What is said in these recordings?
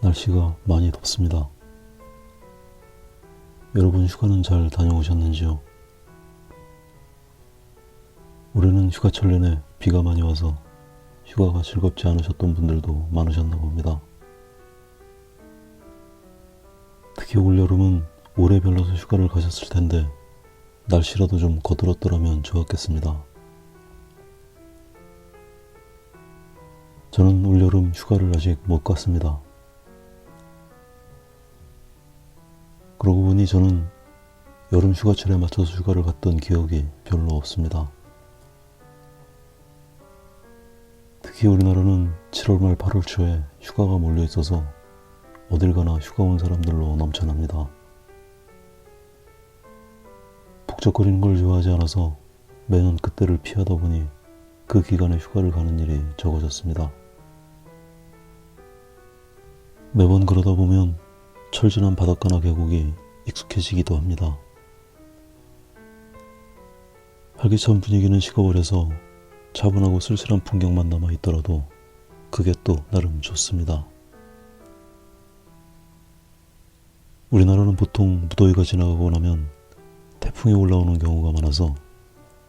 날씨가 많이 덥습니다. 여러분 휴가는 잘 다녀오셨는지요? 올해는 휴가철 내내 비가 많이 와서 휴가가 즐겁지 않으셨던 분들도 많으셨나 봅니다. 특히 올여름은 오래 별로서 휴가를 가셨을 텐데 날씨라도 좀 거들었더라면 좋았겠습니다. 저는 올여름 휴가를 아직 못 갔습니다. 그러고 보니 저는 여름 휴가철에 맞춰서 휴가를 갔던 기억이 별로 없습니다. 특히 우리나라는 7월 말 8월 초에 휴가가 몰려 있어서 어딜 가나 휴가 온 사람들로 넘쳐납니다. 북적거리는 걸 좋아하지 않아서 매년 그때를 피하다 보니 그 기간에 휴가를 가는 일이 적어졌습니다. 매번 그러다 보면 철진한 바닷가나 계곡이 익숙해지기도 합니다. 활기찬 분위기는 식어버려서 차분하고 쓸쓸한 풍경만 남아있더라도 그게 또 나름 좋습니다. 우리나라는 보통 무더위가 지나가고 나면 태풍이 올라오는 경우가 많아서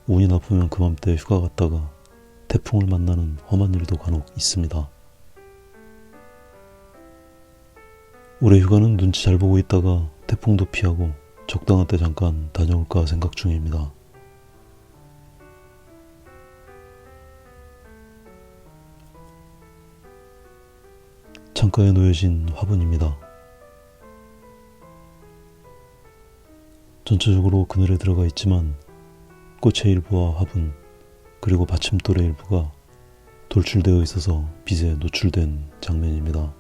운이 나쁘면 그맘때 휴가 갔다가 태풍을 만나는 험한 일도 간혹 있습니다. 올해 휴가는 눈치 잘 보고 있다가 태풍도 피하고 적당한 때 잠깐 다녀올까 생각 중입니다. 창가에 놓여진 화분입니다. 전체적으로 그늘에 들어가 있지만 꽃의 일부와 화분 그리고 받침돌의 일부가 돌출되어 있어서 빛에 노출된 장면입니다.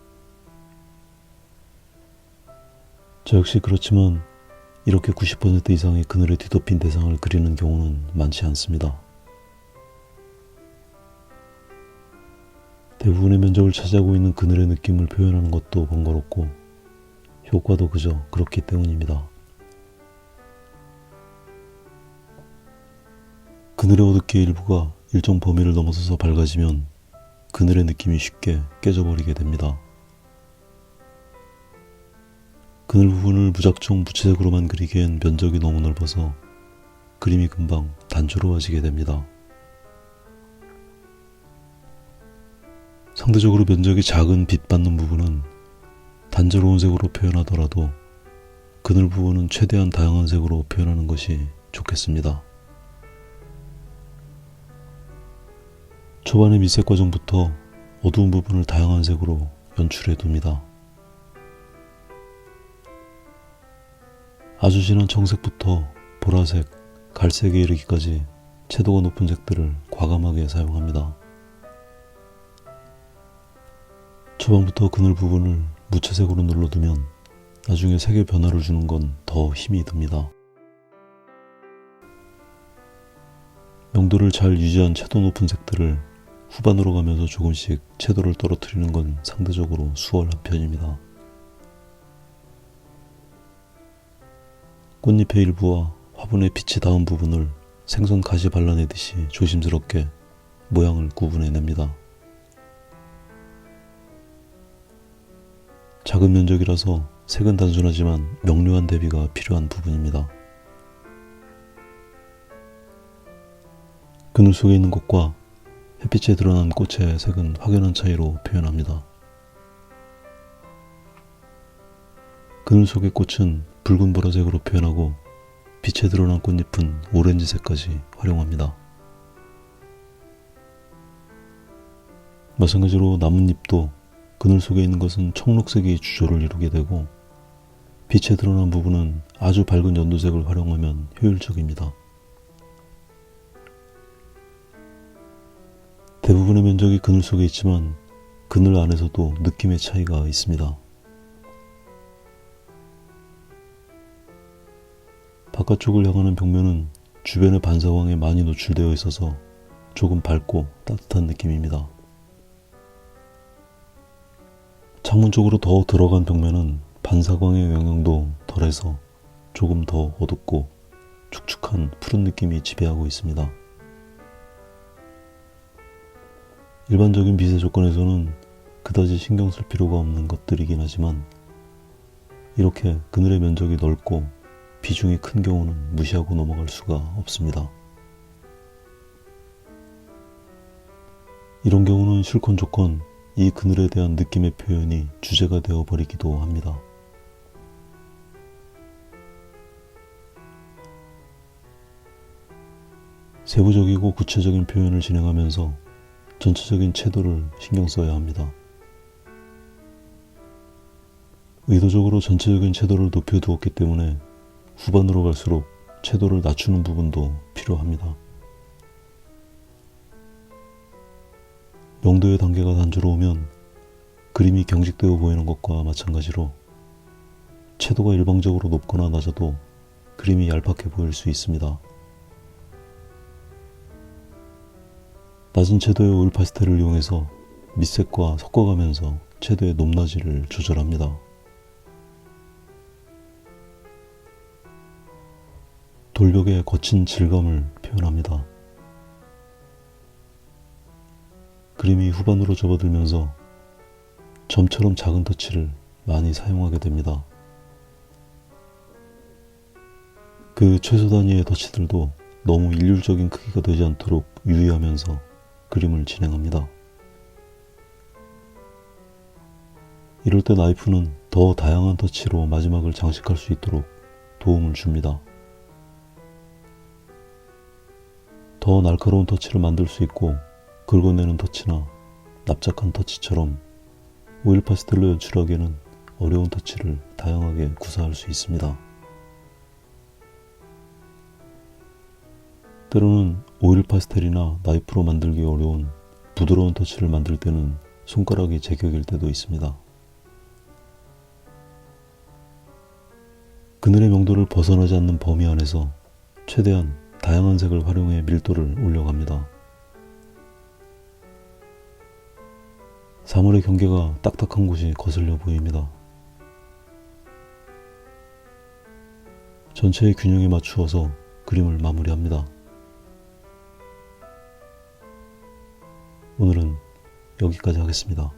저 역시 그렇지만 이렇게 90% 이상의 그늘에 뒤덮인 대상을 그리는 경우는 많지 않습니다. 대부분의 면적을 차지하고 있는 그늘의 느낌을 표현하는 것도 번거롭고 효과도 그저 그렇기 때문입니다. 그늘의 어둡게 일부가 일정 범위를 넘어서서 밝아지면 그늘의 느낌이 쉽게 깨져버리게 됩니다. 그늘 부분을 무작정 무채색으로만 그리기엔 면적이 너무 넓어서 그림이 금방 단조로워지게 됩니다. 상대적으로 면적이 작은 빛 받는 부분은 단조로운 색으로 표현하더라도 그늘 부분은 최대한 다양한 색으로 표현하는 것이 좋겠습니다. 초반의 미색 과정부터 어두운 부분을 다양한 색으로 연출해 둡니다. 아주 진한 청색부터 보라색, 갈색에 이르기까지 채도가 높은 색들을 과감하게 사용합니다. 초반부터 그늘 부분을 무채색으로 눌러두면 나중에 색의 변화를 주는 건 더 힘이 듭니다. 명도를 잘 유지한 채도 높은 색들을 후반으로 가면서 조금씩 채도를 떨어뜨리는 건 상대적으로 수월한 편입니다. 꽃잎의 일부와 화분의 빛이 닿은 부분을 생선 가시 발라내듯이 조심스럽게 모양을 구분해냅니다. 작은 면적이라서 색은 단순하지만 명료한 대비가 필요한 부분입니다. 그늘 속에 있는 것과 햇빛에 드러난 꽃의 색은 확연한 차이로 표현합니다. 그늘 속의 꽃은 붉은 보라색으로 표현하고 빛에 드러난 꽃잎은 오렌지색까지 활용합니다. 마찬가지로 나뭇잎도 그늘 속에 있는 것은 청록색이 주조를 이루게 되고 빛에 드러난 부분은 아주 밝은 연두색을 활용하면 효율적입니다. 대부분의 면적이 그늘 속에 있지만 그늘 안에서도 느낌의 차이가 있습니다. 바깥쪽을 향하는 벽면은 주변의 반사광에 많이 노출되어 있어서 조금 밝고 따뜻한 느낌입니다. 창문 쪽으로 더 들어간 벽면은 반사광의 영향도 덜해서 조금 더 어둡고 축축한 푸른 느낌이 지배하고 있습니다. 일반적인 빛의 조건에서는 그다지 신경 쓸 필요가 없는 것들이긴 하지만 이렇게 그늘의 면적이 넓고 비중이 큰 경우는 무시하고 넘어갈 수가 없습니다. 이런 경우는 싫건 좋건 이 그늘에 대한 느낌의 표현이 주제가 되어버리기도 합니다. 세부적이고 구체적인 표현을 진행하면서 전체적인 채도를 신경 써야 합니다. 의도적으로 전체적인 채도를 높여두었기 때문에 후반으로 갈수록 채도를 낮추는 부분도 필요합니다. 명도의 단계가 단조로우면 그림이 경직되어 보이는 것과 마찬가지로 채도가 일방적으로 높거나 낮아도 그림이 얄팍해 보일 수 있습니다. 낮은 채도의 오일 파스텔을 이용해서 밑색과 섞어가면서 채도의 높낮이를 조절합니다. 돌벽의 거친 질감을 표현합니다. 그림이 후반으로 접어들면서 점처럼 작은 터치를 많이 사용하게 됩니다. 그 최소 단위의 터치들도 너무 일률적인 크기가 되지 않도록 유의하면서 그림을 진행합니다. 이럴 때 나이프는 더 다양한 터치로 마지막을 장식할 수 있도록 도움을 줍니다. 더 날카로운 터치를 만들 수 있고 긁어내는 터치나 납작한 터치처럼 오일 파스텔로 연출하기에는 어려운 터치를 다양하게 구사할 수 있습니다. 때로는 오일 파스텔이나 나이프로 만들기 어려운 부드러운 터치를 만들 때는 손가락이 제격일 때도 있습니다. 그늘의 명도를 벗어나지 않는 범위 안에서 최대한 다양한 색을 활용해 밀도를 올려갑니다. 사물의 경계가 딱딱한 곳이 거슬려 보입니다. 전체의 균형에 맞추어서 그림을 마무리합니다. 오늘은 여기까지 하겠습니다.